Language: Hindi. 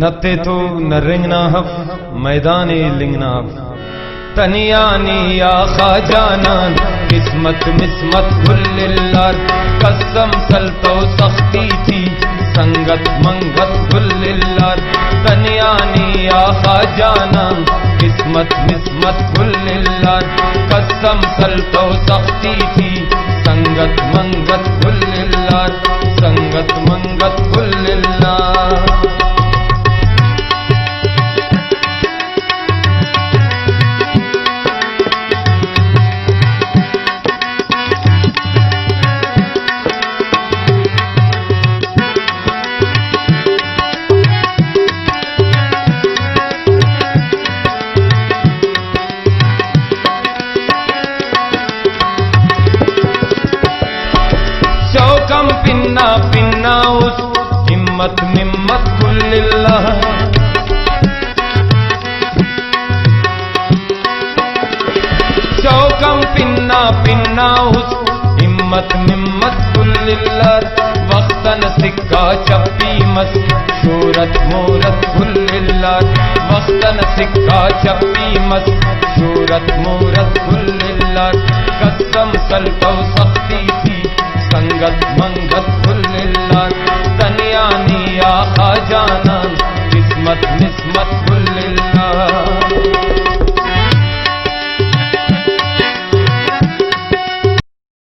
नते तो न रिंगना हफ मैदाने लिंगना हफ तनियानी या खाजानान किस्मत मिस्मत गुल्लिल्लार कसम सल्तो सख्ती थी संगत मंगत गुल्लिल्लार तनियानी या खाजानान किस्मत मिस्मत गुल्लिल्लार कसम सल्तो सख्ती थी संगत मंगत गुल्लिल्लार संगत मंगत गुल्लिल्लार। चौकम पिन्ना पिन्ना उस हिम्मत मिम्मत कुल्लिल्लाह चौकम पिन्ना पिन्ना उस हिम्मत मिम्मत कुल्लिल्लाह वक्तन सिक्का चप्पी मत शूरत मूरत कुल्लिल्लाह वक्तन सिक्का चप्पी मत शूरत मूरत कुल्लिल्लाह कसम सल्तो सख्ती थी संगत मंगत कुल्लिल्लाह तनियानी या खाजाना